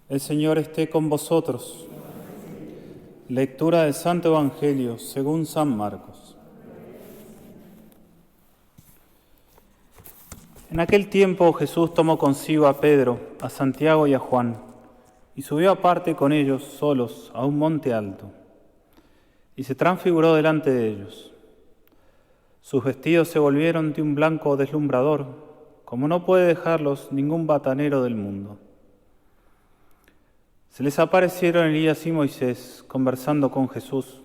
El Señor esté con vosotros. Lectura del Santo Evangelio según San Marcos. En aquel tiempo Jesús tomó consigo a Pedro, a Santiago y a Juan, y subió aparte con ellos solos a un monte alto, y se transfiguró delante de ellos. Sus vestidos se volvieron de un blanco deslumbrador, como no puede dejarlos ningún batanero del mundo. Se les aparecieron Elías y Moisés conversando con Jesús.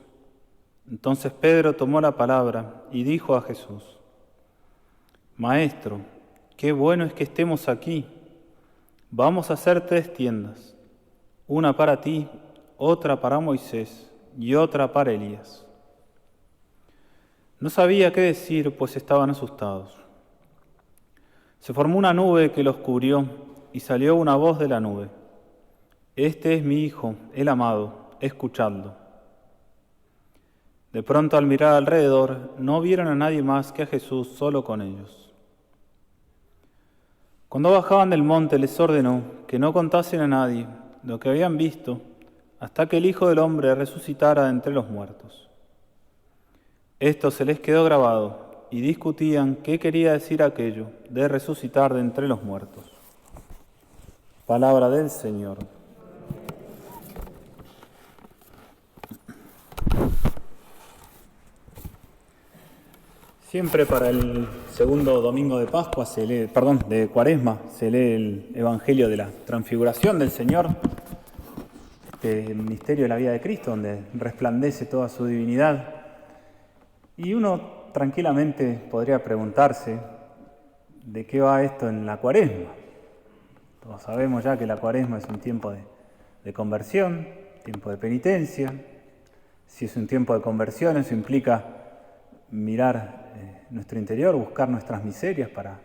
Entonces Pedro tomó la palabra y dijo a Jesús: Maestro, qué bueno es que estemos aquí. Vamos a hacer 3 tiendas, una para ti, otra para Moisés y otra para Elías. No sabía qué decir, pues estaban asustados. Se formó una nube que los cubrió y salió una voz de la nube: Este es mi Hijo, el amado, escuchadlo. De pronto, al mirar alrededor, no vieron a nadie más que a Jesús solo con ellos. Cuando bajaban del monte les ordenó que no contasen a nadie lo que habían visto hasta que el Hijo del Hombre resucitara de entre los muertos. Esto se les quedó grabado y discutían qué quería decir aquello de resucitar de entre los muertos. Palabra del Señor. Siempre para el segundo domingo de Pascua de Cuaresma, se lee el Evangelio de la Transfiguración del Señor, el misterio de la vida de Cristo, donde resplandece toda su divinidad. Y uno tranquilamente podría preguntarse de qué va esto en la Cuaresma. Todos sabemos ya que la Cuaresma es un tiempo de conversión, tiempo de penitencia. Si es un tiempo de conversión, eso implica mirar nuestro interior, buscar nuestras miserias para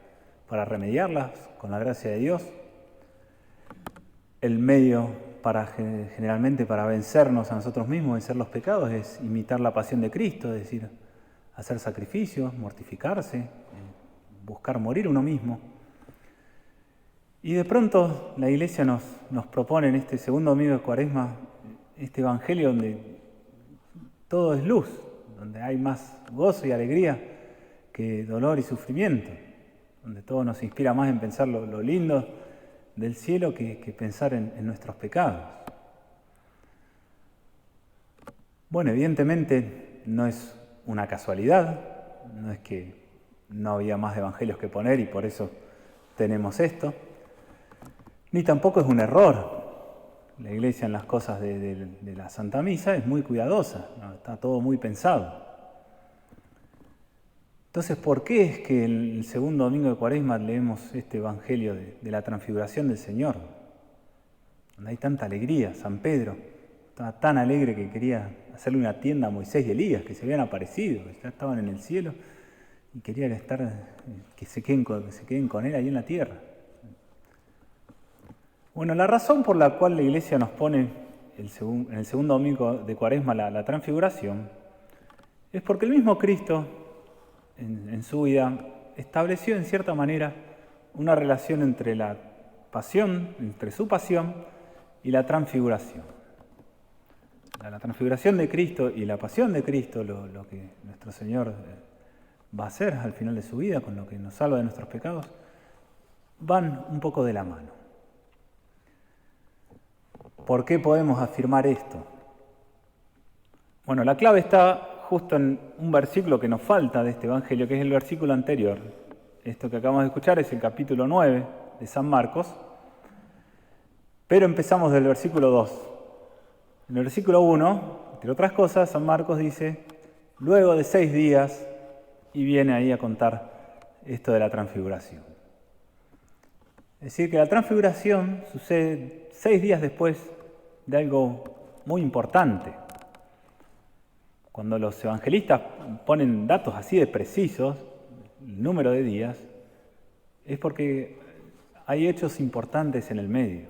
remediarlas con la gracia de Dios. El medio generalmente para vencernos a nosotros mismos, vencer los pecados, es imitar la pasión de Cristo, es decir, hacer sacrificios, mortificarse, buscar morir uno mismo. Y de pronto la Iglesia nos propone en este segundo domingo de Cuaresma este Evangelio donde todo es luz, donde hay más gozo y alegría que dolor y sufrimiento, donde todo nos inspira más en pensar lo lindo del cielo que pensar en nuestros pecados. Bueno, evidentemente no es una casualidad, no es que no había más evangelios que poner y por eso tenemos esto, ni tampoco es un error. La Iglesia en las cosas de la Santa Misa es muy cuidadosa, ¿no? Está todo muy pensado. Entonces, ¿por qué es que el segundo domingo de Cuaresma leemos este Evangelio de la Transfiguración del Señor? Donde hay tanta alegría. San Pedro estaba tan alegre que quería hacerle una tienda a Moisés y Elías, que se habían aparecido, que ya estaban en el cielo, y quería que se queden con él ahí en la tierra. Bueno, la razón por la cual la Iglesia nos pone en el segundo domingo de Cuaresma la Transfiguración es porque el mismo Cristo en su vida estableció en cierta manera una relación entre entre su pasión y la transfiguración. La transfiguración de Cristo y la pasión de Cristo, lo que nuestro Señor va a hacer al final de su vida, con lo que nos salva de nuestros pecados, van un poco de la mano. ¿Por qué podemos afirmar esto? Bueno, la clave está justo en un versículo que nos falta de este Evangelio, que es el versículo anterior. Esto que acabamos de escuchar es el capítulo 9 de San Marcos, pero empezamos del versículo 2. En el versículo 1, entre otras cosas, San Marcos dice: luego de 6 días, y viene ahí a contar esto de la transfiguración. Es decir, que la transfiguración sucede 6 días después de algo muy importante. Cuando los evangelistas ponen datos así de precisos, el número de días, es porque hay hechos importantes en el medio.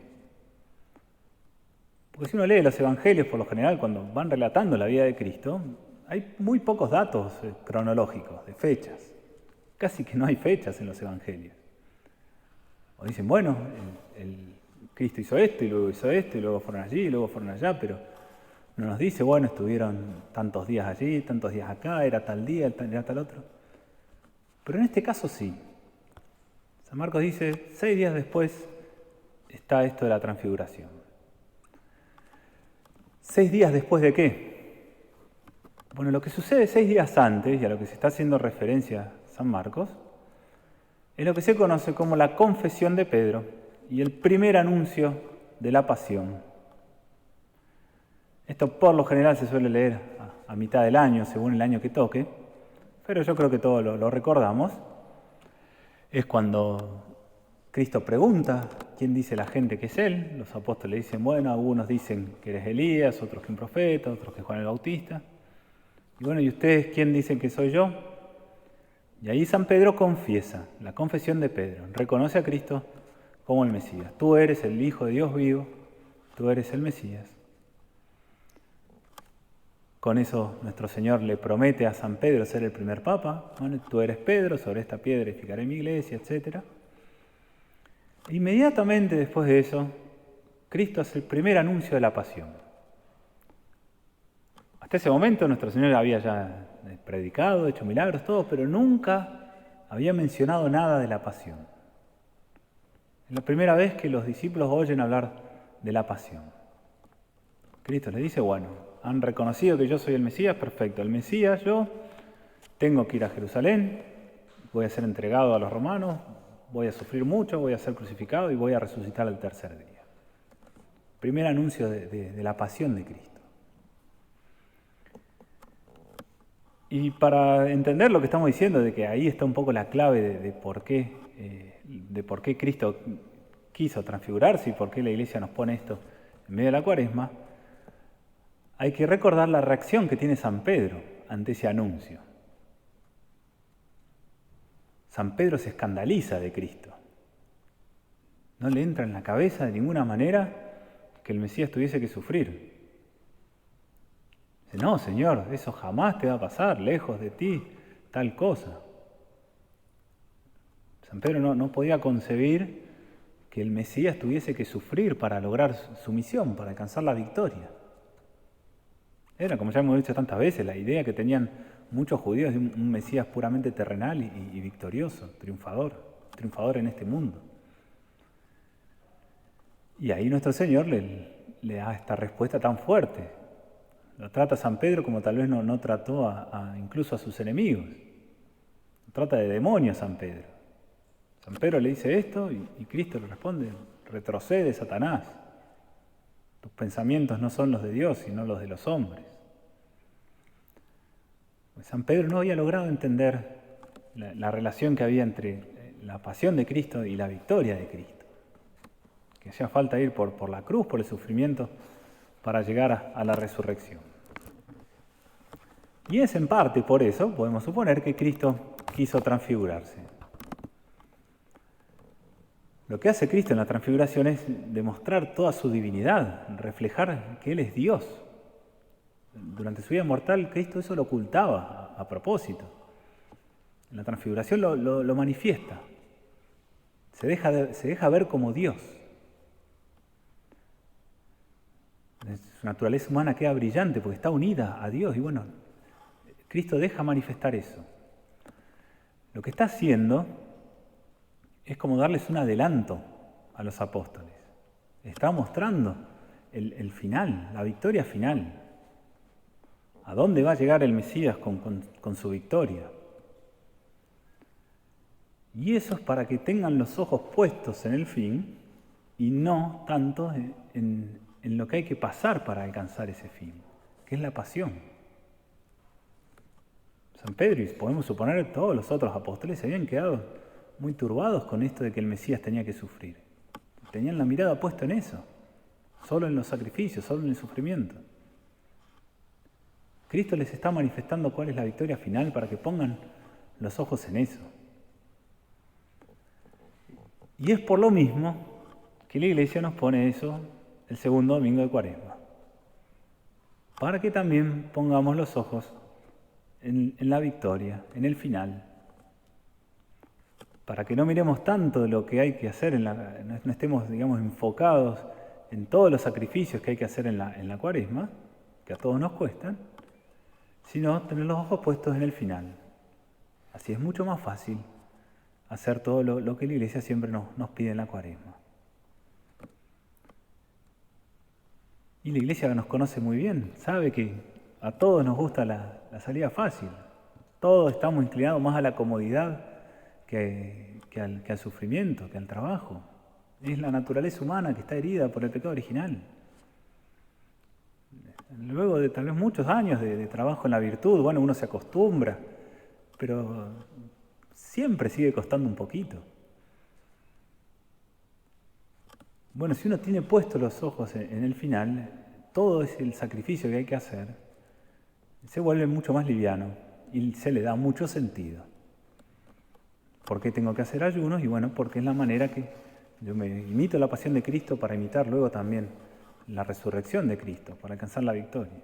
Porque si uno lee los evangelios, por lo general, cuando van relatando la vida de Cristo, hay muy pocos datos cronológicos, de fechas. Casi que no hay fechas en los evangelios. O dicen, bueno, Cristo hizo esto y luego fueron allí y luego fueron allá, pero no nos dice, bueno, estuvieron tantos días allí, tantos días acá, era tal día, era tal otro. Pero en este caso sí. San Marcos dice, 6 días después está esto de la transfiguración. 6 días después de qué? Bueno, lo que sucede 6 días antes, y a lo que se está haciendo referencia San Marcos, es lo que se conoce como la confesión de Pedro y el primer anuncio de la pasión. Esto por lo general se suele leer a mitad del año, según el año que toque, pero yo creo que todos lo recordamos. Es cuando Cristo pregunta quién dice la gente que es Él. Los apóstoles dicen, bueno, algunos dicen que eres Elías, otros que un profeta, otros que Juan el Bautista. Y bueno, ¿y ustedes quién dicen que soy yo? Y ahí San Pedro confiesa, la confesión de Pedro, reconoce a Cristo como el Mesías. Tú eres el Hijo de Dios vivo, tú eres el Mesías. Con eso nuestro Señor le promete a San Pedro ser el primer papa. Bueno, tú eres Pedro, sobre esta piedra edificaré mi iglesia, etc. Inmediatamente después de eso, Cristo hace el primer anuncio de la pasión. Hasta ese momento nuestro Señor había ya predicado, hecho milagros, todo, pero nunca había mencionado nada de la pasión. Es la primera vez que los discípulos oyen hablar de la pasión. Cristo les dice, bueno, han reconocido que yo soy el Mesías, perfecto. El Mesías, yo tengo que ir a Jerusalén, voy a ser entregado a los romanos, voy a sufrir mucho, voy a ser crucificado y voy a resucitar al tercer día. Primer anuncio de la pasión de Cristo. Y para entender lo que estamos diciendo, de que ahí está un poco la clave de por qué Cristo quiso transfigurarse y por qué la Iglesia nos pone esto en medio de la Cuaresma, hay que recordar la reacción que tiene San Pedro ante ese anuncio. San Pedro se escandaliza de Cristo. No le entra en la cabeza de ninguna manera que el Mesías tuviese que sufrir. Dice, no, Señor, eso jamás te va a pasar, lejos de ti, tal cosa. San Pedro no podía concebir que el Mesías tuviese que sufrir para lograr su misión, para alcanzar la victoria. Era, como ya hemos dicho tantas veces, la idea que tenían muchos judíos de un Mesías puramente terrenal y victorioso, triunfador en este mundo. Y ahí nuestro Señor le da esta respuesta tan fuerte. Lo trata a San Pedro como tal vez no trató incluso a sus enemigos. Lo trata de demonio a San Pedro. San Pedro le dice esto y Cristo le responde, retrocede, Satanás. Tus pensamientos no son los de Dios, sino los de los hombres. San Pedro no había logrado entender la relación que había entre la pasión de Cristo y la victoria de Cristo. Que hacía falta ir por la cruz, por el sufrimiento, para llegar a la resurrección. Y es en parte por eso, podemos suponer, que Cristo quiso transfigurarse. Lo que hace Cristo en la transfiguración es demostrar toda su divinidad, reflejar que Él es Dios. Durante su vida mortal, Cristo eso lo ocultaba a propósito. En la transfiguración lo manifiesta. Se deja ver como Dios. Su naturaleza humana queda brillante porque está unida a Dios. Y bueno, Cristo deja manifestar eso. Lo que está haciendo es como darles un adelanto a los apóstoles. Está mostrando el final, la victoria final. ¿A dónde va a llegar el Mesías con su victoria? Y eso es para que tengan los ojos puestos en el fin y no tanto en lo que hay que pasar para alcanzar ese fin, que es la pasión. San Pedro, y podemos suponer todos los otros apóstoles, se habían quedado muy turbados con esto de que el Mesías tenía que sufrir. Tenían la mirada puesta en eso, solo en los sacrificios, solo en el sufrimiento. Cristo les está manifestando cuál es la victoria final para que pongan los ojos en eso. Y es por lo mismo que la Iglesia nos pone eso el segundo domingo de Cuaresma, para que también pongamos los ojos en la victoria, en el final. para que no miremos tanto lo que hay que hacer, no estemos, digamos, enfocados en todos los sacrificios que hay que hacer en la Cuaresma, que a todos nos cuestan, sino tener los ojos puestos en el final. Así es mucho más fácil hacer todo lo que la Iglesia siempre nos pide en la Cuaresma. Y la Iglesia nos conoce muy bien, sabe que a todos nos gusta la salida fácil. Todos estamos inclinados más a la comodidad que al sufrimiento, que al trabajo. Es la naturaleza humana que está herida por el pecado original. Luego de tal vez muchos años de trabajo en la virtud, bueno, uno se acostumbra, pero siempre sigue costando un poquito. Bueno, si uno tiene puestos los ojos en el final, todo es el sacrificio que hay que hacer, se vuelve mucho más liviano y se le da mucho sentido. ¿Por qué tengo que hacer ayunos? Y bueno, porque es la manera que yo me imito la pasión de Cristo para imitar luego también la resurrección de Cristo, para alcanzar la victoria.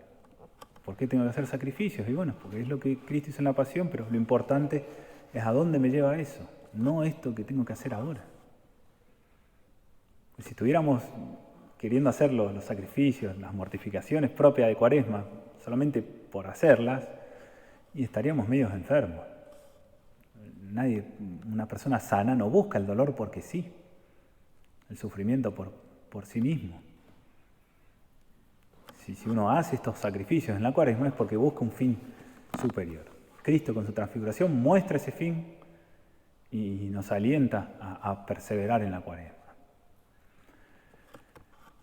¿Por qué tengo que hacer sacrificios? Y bueno, porque es lo que Cristo hizo en la pasión, pero lo importante es a dónde me lleva eso, no esto que tengo que hacer ahora. Pues si estuviéramos queriendo hacer los sacrificios, las mortificaciones propias de Cuaresma, solamente por hacerlas, y estaríamos medios enfermos. Una persona sana no busca el dolor porque sí, el sufrimiento por sí mismo. Si uno hace estos sacrificios en la Cuaresma es porque busca un fin superior. Cristo con su transfiguración muestra ese fin y nos alienta a perseverar en la Cuaresma.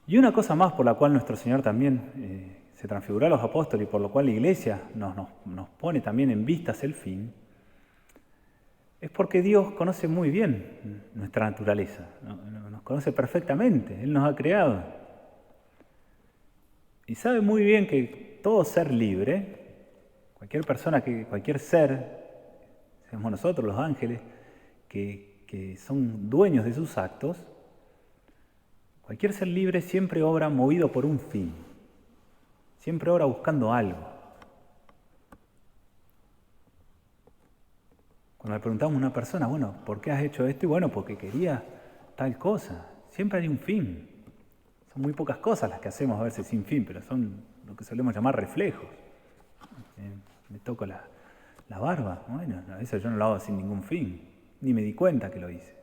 Y una cosa más por la cual nuestro Señor también se transfiguró a los apóstoles y por lo cual la Iglesia nos pone también en vistas el fin, es porque Dios conoce muy bien nuestra naturaleza, nos conoce perfectamente, Él nos ha creado. Y sabe muy bien que todo ser libre, cualquier persona, cualquier ser, seamos nosotros los ángeles, que son dueños de sus actos, cualquier ser libre siempre obra movido por un fin, siempre obra buscando algo. Cuando le preguntamos a una persona, bueno, ¿por qué has hecho esto? Y bueno, porque quería tal cosa. Siempre hay un fin. Son muy pocas cosas las que hacemos a veces sin fin, pero son lo que solemos llamar reflejos. Me toco la barba. Bueno, a veces yo no lo hago sin ningún fin, ni me di cuenta que lo hice.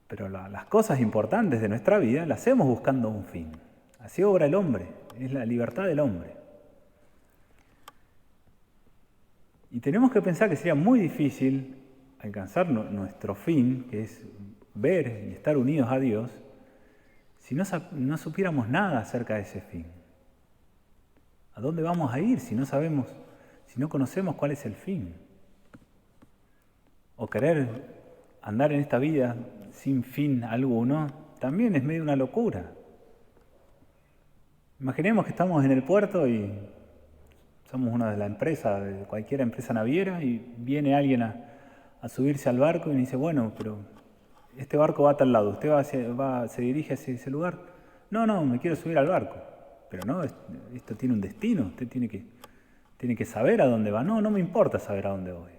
Pero las cosas importantes de nuestra vida las hacemos buscando un fin. Así obra el hombre, es la libertad del hombre. Y tenemos que pensar que sería muy difícil alcanzar nuestro fin, que es ver y estar unidos a Dios, si no supiéramos nada acerca de ese fin. ¿A dónde vamos a ir si no sabemos, si no conocemos cuál es el fin? O querer andar en esta vida sin fin alguno, también es medio una locura. Imaginemos que estamos en el puerto y somos una de la empresa, de cualquier empresa naviera, y viene alguien a subirse al barco y me dice, bueno, pero este barco va a tal lado, ¿usted se dirige hacia ese lugar? No, me quiero subir al barco. Pero no, esto tiene un destino, usted tiene que saber a dónde va. No me importa saber a dónde voy.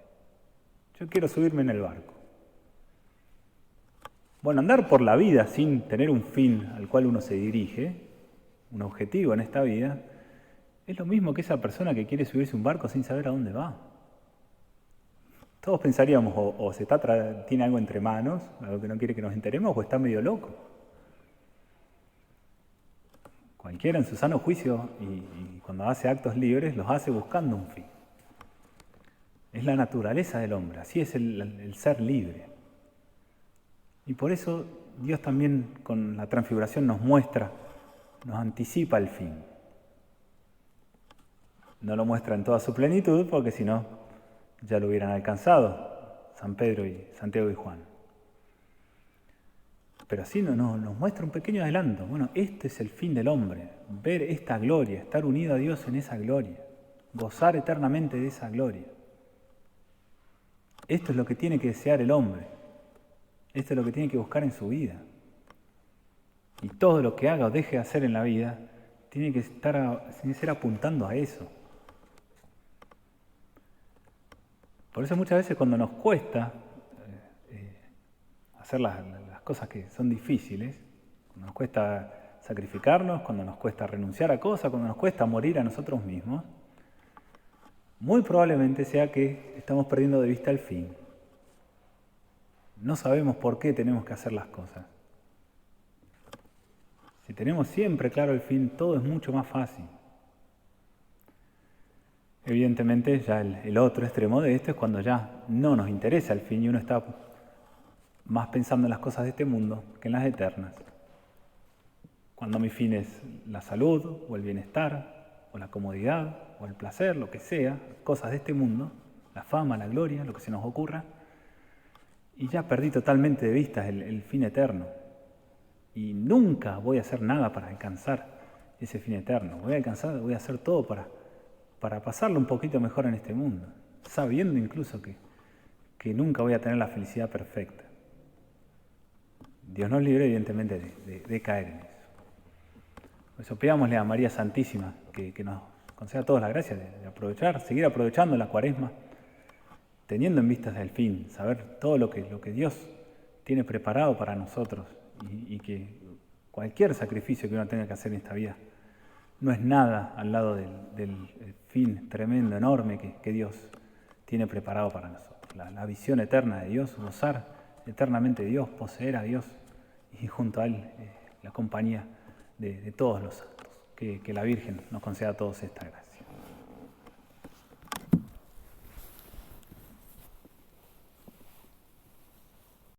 Yo quiero subirme en el barco. Bueno, andar por la vida sin tener un fin al cual uno se dirige, un objetivo en esta vida, es lo mismo que esa persona que quiere subirse a un barco sin saber a dónde va. Todos pensaríamos o tiene algo entre manos, algo que no quiere que nos enteremos, o está medio loco. Cualquiera en su sano juicio y cuando hace actos libres, los hace buscando un fin. Es la naturaleza del hombre, así es el ser libre. Y por eso Dios también con la transfiguración nos muestra, nos anticipa el fin. No lo muestra en toda su plenitud, porque si no, ya lo hubieran alcanzado San Pedro y Santiago y Juan. Pero así nos muestra un pequeño adelanto. Bueno, este es el fin del hombre, ver esta gloria, estar unido a Dios en esa gloria, gozar eternamente de esa gloria. Esto es lo que tiene que desear el hombre, esto es lo que tiene que buscar en su vida. Y todo lo que haga o deje de hacer en la vida, tiene que ser apuntando a eso. Por eso muchas veces cuando nos cuesta hacer las cosas que son difíciles, cuando nos cuesta sacrificarnos, cuando nos cuesta renunciar a cosas, cuando nos cuesta morir a nosotros mismos, muy probablemente sea que estamos perdiendo de vista el fin. No sabemos por qué tenemos que hacer las cosas. Si tenemos siempre claro el fin, todo es mucho más fácil. Evidentemente, ya el otro extremo de esto es cuando ya no nos interesa el fin y uno está más pensando en las cosas de este mundo que en las eternas. Cuando mi fin es la salud, o el bienestar, o la comodidad, o el placer, lo que sea, cosas de este mundo, la fama, la gloria, lo que se nos ocurra, y ya perdí totalmente de vista el fin eterno. Y nunca voy a hacer nada para alcanzar ese fin eterno. Voy a hacer todo para pasarlo un poquito mejor en este mundo, sabiendo incluso que nunca voy a tener la felicidad perfecta. Dios nos libre, evidentemente, de caer en eso. Por eso pidámosle a María Santísima que nos conceda a todos la gracia de aprovechar, seguir aprovechando la Cuaresma, teniendo en vista el fin, saber todo lo que Dios tiene preparado para nosotros y que cualquier sacrificio que uno tenga que hacer en esta vida no es nada al lado del fin tremendo, enorme que Dios tiene preparado para nosotros. La visión eterna de Dios, gozar eternamente de Dios, poseer a Dios y junto a Él la compañía de todos los santos. Que la Virgen nos conceda a todos esta gracia.